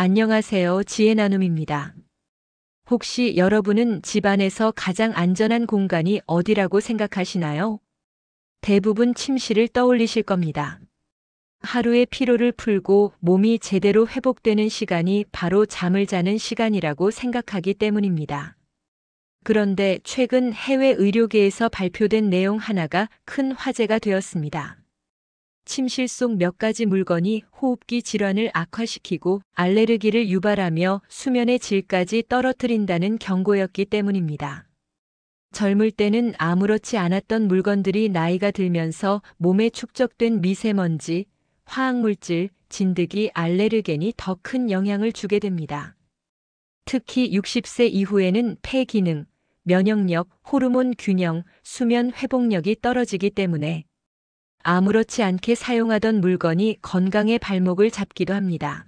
안녕하세요. 지혜 나눔입니다. 혹시 여러분은 집안에서 가장 안전한 공간이 어디라고 생각하시나요? 대부분 침실을 떠올리실 겁니다. 하루의 피로를 풀고 몸이 제대로 회복되는 시간이 바로 잠을 자는 시간이라고 생각하기 때문입니다. 그런데 최근 해외 의료계에서 발표된 내용 하나가 큰 화제가 되었습니다. 침실 속 몇 가지 물건이 호흡기 질환을 악화시키고 알레르기를 유발하며 수면의 질까지 떨어뜨린다는 경고였기 때문입니다. 젊을 때는 아무렇지 않았던 물건들이 나이가 들면서 몸에 축적된 미세먼지, 화학물질, 진드기, 알레르겐이 더 큰 영향을 주게 됩니다. 특히 60세 이후에는 폐 기능, 면역력, 호르몬 균형, 수면 회복력이 떨어지기 때문에 아무렇지 않게 사용하던 물건이 건강의 발목을 잡기도 합니다.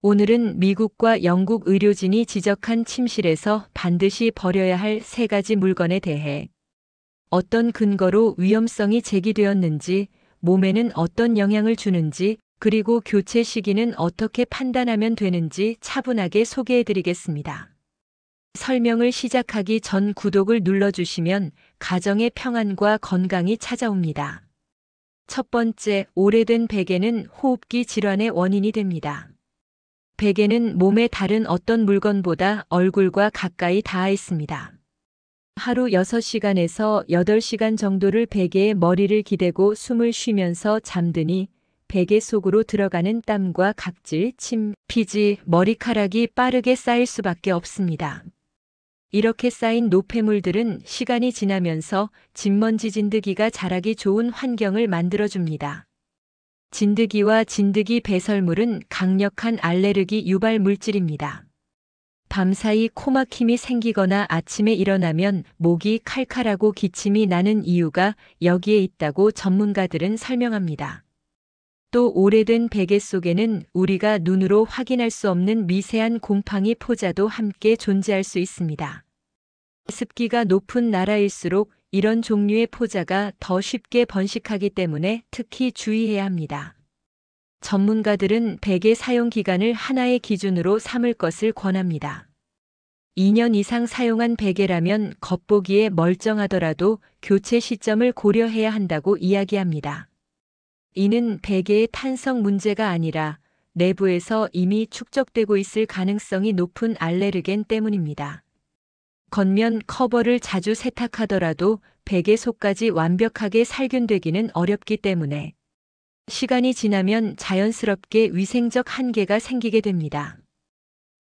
오늘은 미국과 영국 의료진이 지적한 침실에서 반드시 버려야 할 3가지 물건에 대해 어떤 근거로 위험성이 제기되었는지, 몸에는 어떤 영향을 주는지, 그리고 교체 시기는 어떻게 판단하면 되는지 차분하게 소개해드리겠습니다. 설명을 시작하기 전 구독을 눌러주시면 가정의 평안과 건강이 찾아옵니다. 첫 번째, 오래된 베개는 호흡기 질환의 원인이 됩니다. 베개는 몸의 다른 어떤 물건보다 얼굴과 가까이 닿아 있습니다. 하루 6시간에서 8시간 정도를 베개에 머리를 기대고 숨을 쉬면서 잠드니 베개 속으로 들어가는 땀과 각질, 침, 피지, 머리카락이 빠르게 쌓일 수밖에 없습니다. 이렇게 쌓인 노폐물들은 시간이 지나면서 진먼지 진드기가 자라기 좋은 환경을 만들어줍니다. 진드기와 진드기 배설물은 강력한 알레르기 유발 물질입니다. 밤사이 코막힘이 생기거나 아침에 일어나면 목이 칼칼하고 기침이 나는 이유가 여기에 있다고 전문가들은 설명합니다. 또 오래된 베개 속에는 우리가 눈으로 확인할 수 없는 미세한 곰팡이 포자도 함께 존재할 수 있습니다. 습기가 높은 나라일수록 이런 종류의 포자가 더 쉽게 번식하기 때문에 특히 주의해야 합니다. 전문가들은 베개 사용 기간을 하나의 기준으로 삼을 것을 권합니다. 2년 이상 사용한 베개라면 겉보기에 멀쩡하더라도 교체 시점을 고려해야 한다고 이야기합니다. 이는 베개의 탄성 문제가 아니라 내부에서 이미 축적되고 있을 가능성이 높은 알레르겐 때문입니다. 겉면 커버를 자주 세탁하더라도 베개 속까지 완벽하게 살균되기는 어렵기 때문에 시간이 지나면 자연스럽게 위생적 한계가 생기게 됩니다.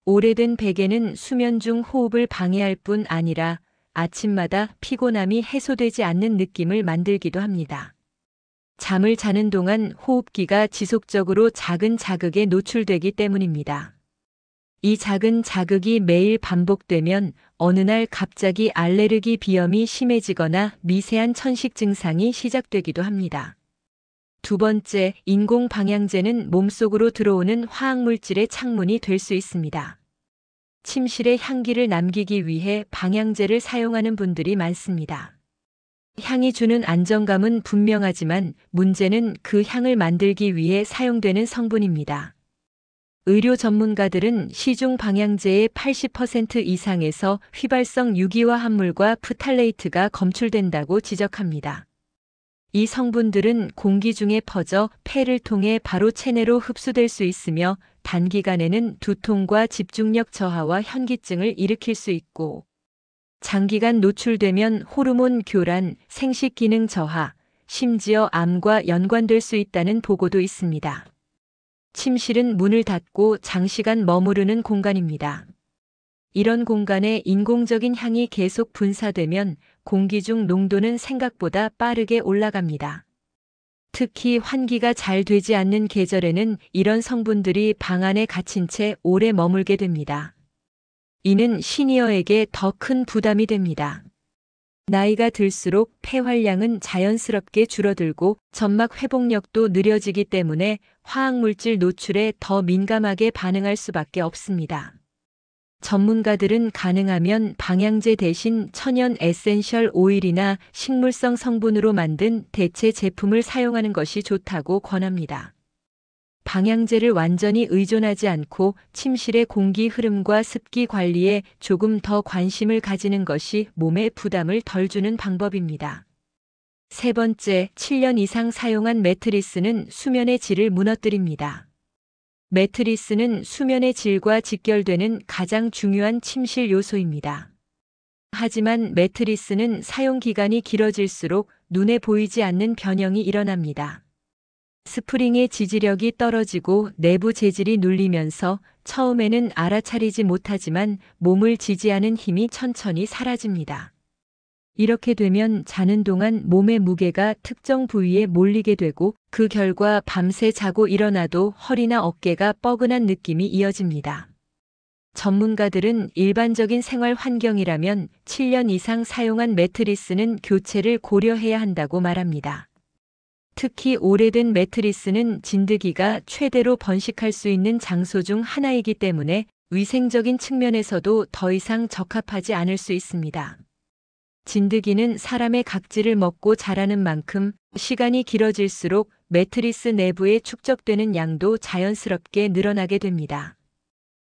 오래된 베개는 수면 중 호흡을 방해할 뿐 아니라 아침마다 피곤함이 해소되지 않는 느낌을 만들기도 합니다. 잠을 자는 동안 호흡기가 지속적으로 작은 자극에 노출되기 때문입니다. 이 작은 자극이 매일 반복되면 어느 날 갑자기 알레르기 비염이 심해지거나 미세한 천식 증상이 시작되기도 합니다. 두 번째, 인공 방향제는 몸속으로 들어오는 화학물질의 창문이 될 수 있습니다. 침실에 향기를 남기기 위해 방향제를 사용하는 분들이 많습니다. 향이 주는 안정감은 분명하지만 문제는 그 향을 만들기 위해 사용되는 성분입니다. 의료 전문가들은 시중 방향제의 80% 이상에서 휘발성 유기화 합물과 프탈레이트가 검출된다고 지적합니다. 이 성분들은 공기 중에 퍼져 폐를 통해 바로 체내로 흡수될 수 있으며 단기간에는 두통과 집중력 저하와 현기증을 일으킬 수 있고 장기간 노출되면 호르몬 교란, 생식 기능 저하, 심지어 암과 연관될 수 있다는 보고도 있습니다. 침실은 문을 닫고 장시간 머무르는 공간입니다. 이런 공간에 인공적인 향이 계속 분사되면 공기 중 농도는 생각보다 빠르게 올라갑니다. 특히 환기가 잘 되지 않는 계절에는 이런 성분들이 방 안에 갇힌 채 오래 머물게 됩니다. 이는 시니어에게 더 큰 부담이 됩니다. 나이가 들수록 폐활량은 자연스럽게 줄어들고 점막 회복력도 느려지기 때문에 화학물질 노출에 더 민감하게 반응할 수밖에 없습니다. 전문가들은 가능하면 방향제 대신 천연 에센셜 오일이나 식물성 성분으로 만든 대체 제품을 사용하는 것이 좋다고 권합니다. 방향제를 완전히 의존하지 않고 침실의 공기 흐름과 습기 관리에 조금 더 관심을 가지는 것이 몸에 부담을 덜 주는 방법입니다. 세 번째, 7년 이상 사용한 매트리스는 수면의 질을 무너뜨립니다. 매트리스는 수면의 질과 직결되는 가장 중요한 침실 요소입니다. 하지만 매트리스는 사용 기간이 길어질수록 눈에 보이지 않는 변형이 일어납니다. 스프링의 지지력이 떨어지고 내부 재질이 눌리면서 처음에는 알아차리지 못하지만 몸을 지지하는 힘이 천천히 사라집니다. 이렇게 되면 자는 동안 몸의 무게가 특정 부위에 몰리게 되고 그 결과 밤새 자고 일어나도 허리나 어깨가 뻐근한 느낌이 이어집니다. 전문가들은 일반적인 생활 환경이라면 7년 이상 사용한 매트리스는 교체를 고려해야 한다고 말합니다. 특히 오래된 매트리스는 진드기가 최대로 번식할 수 있는 장소 중 하나이기 때문에 위생적인 측면에서도 더 이상 적합하지 않을 수 있습니다. 진드기는 사람의 각질을 먹고 자라는 만큼 시간이 길어질수록 매트리스 내부에 축적되는 양도 자연스럽게 늘어나게 됩니다.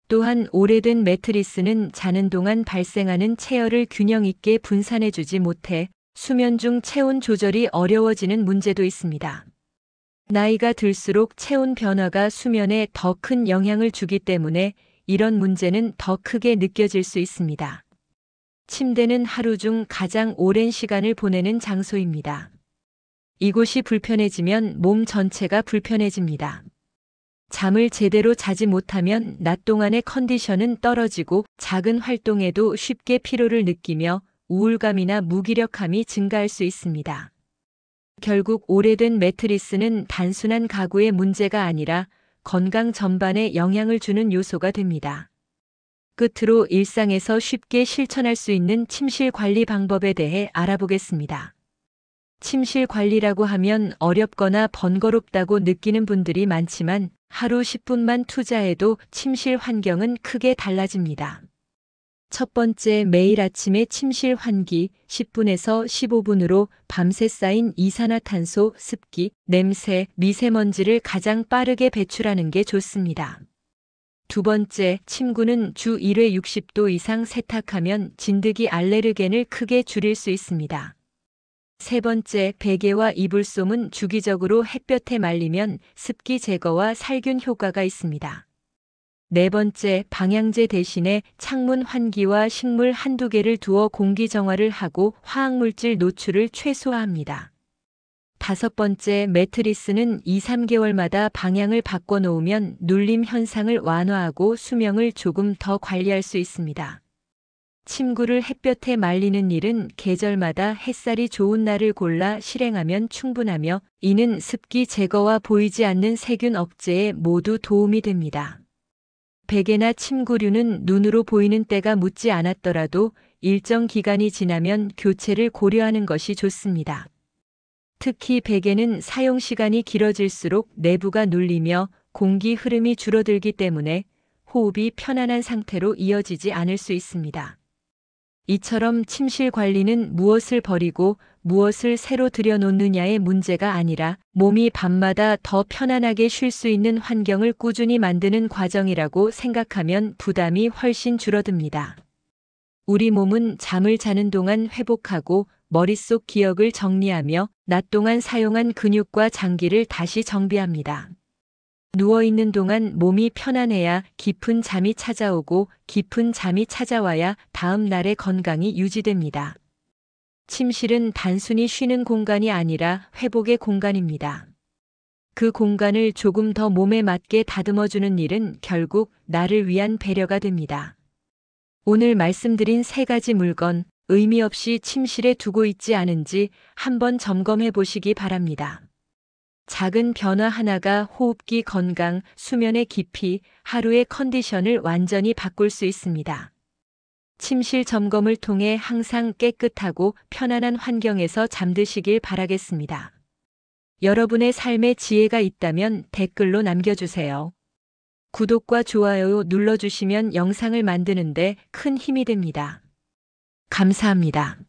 또한 오래된 매트리스는 자는 동안 발생하는 체열을 균형 있게 분산해주지 못해 수면 중 체온 조절이 어려워지는 문제도 있습니다. 나이가 들수록 체온 변화가 수면에 더 큰 영향을 주기 때문에 이런 문제는 더 크게 느껴질 수 있습니다. 침대는 하루 중 가장 오랜 시간을 보내는 장소입니다. 이곳이 불편해지면 몸 전체가 불편해집니다. 잠을 제대로 자지 못하면 낮 동안의 컨디션은 떨어지고 작은 활동에도 쉽게 피로를 느끼며 우울감이나 무기력함이 증가할 수 있습니다. 결국 오래된 매트리스는 단순한 가구의 문제가 아니라 건강 전반에 영향을 주는 요소가 됩니다. 끝으로 일상에서 쉽게 실천할 수 있는 침실 관리 방법에 대해 알아보겠습니다. 침실 관리라고 하면 어렵거나 번거롭다고 느끼는 분들이 많지만 하루 10분만 투자해도 침실 환경은 크게 달라집니다. 첫 번째, 매일 아침에 침실 환기 10분에서 15분으로 밤새 쌓인 이산화탄소, 습기, 냄새, 미세먼지를 가장 빠르게 배출하는 게 좋습니다. 두 번째, 침구는 주 1회 60도 이상 세탁하면 진드기 알레르겐을 크게 줄일 수 있습니다. 세 번째, 베개와 이불솜은 주기적으로 햇볕에 말리면 습기 제거와 살균 효과가 있습니다. 네 번째, 방향제 대신에 창문 환기와 식물 한두 개를 두어 공기 정화를 하고 화학물질 노출을 최소화합니다. 다섯 번째, 매트리스는 2, 3개월마다 방향을 바꿔놓으면 눌림 현상을 완화하고 수명을 조금 더 관리할 수 있습니다. 침구를 햇볕에 말리는 일은 계절마다 햇살이 좋은 날을 골라 실행하면 충분하며 이는 습기 제거와 보이지 않는 세균 억제에 모두 도움이 됩니다. 베개나 침구류는 눈으로 보이는 때가 묻지 않았더라도 일정 기간이 지나면 교체를 고려하는 것이 좋습니다. 특히 베개는 사용 시간이 길어질수록 내부가 눌리며 공기 흐름이 줄어들기 때문에 호흡이 편안한 상태로 이어지지 않을 수 있습니다. 이처럼 침실 관리는 무엇을 버리고 무엇을 새로 들여놓느냐의 문제가 아니라 몸이 밤마다 더 편안하게 쉴 수 있는 환경을 꾸준히 만드는 과정이라고 생각하면 부담이 훨씬 줄어듭니다. 우리 몸은 잠을 자는 동안 회복하고 머릿속 기억을 정리하며 낮 동안 사용한 근육과 장기를 다시 정비합니다. 누워있는 동안 몸이 편안해야 깊은 잠이 찾아오고 깊은 잠이 찾아와야 다음 날의 건강이 유지됩니다. 침실은 단순히 쉬는 공간이 아니라 회복의 공간입니다. 그 공간을 조금 더 몸에 맞게 다듬어주는 일은 결국 나를 위한 배려가 됩니다. 오늘 말씀드린 세 가지 물건, 의미 없이 침실에 두고 있지 않은지 한번 점검해 보시기 바랍니다. 작은 변화 하나가 호흡기 건강, 수면의 깊이, 하루의 컨디션을 완전히 바꿀 수 있습니다. 침실 점검을 통해 항상 깨끗하고 편안한 환경에서 잠드시길 바라겠습니다. 여러분의 삶에 지혜가 있다면 댓글로 남겨주세요. 구독과 좋아요 눌러주시면 영상을 만드는데 큰 힘이 됩니다. 감사합니다.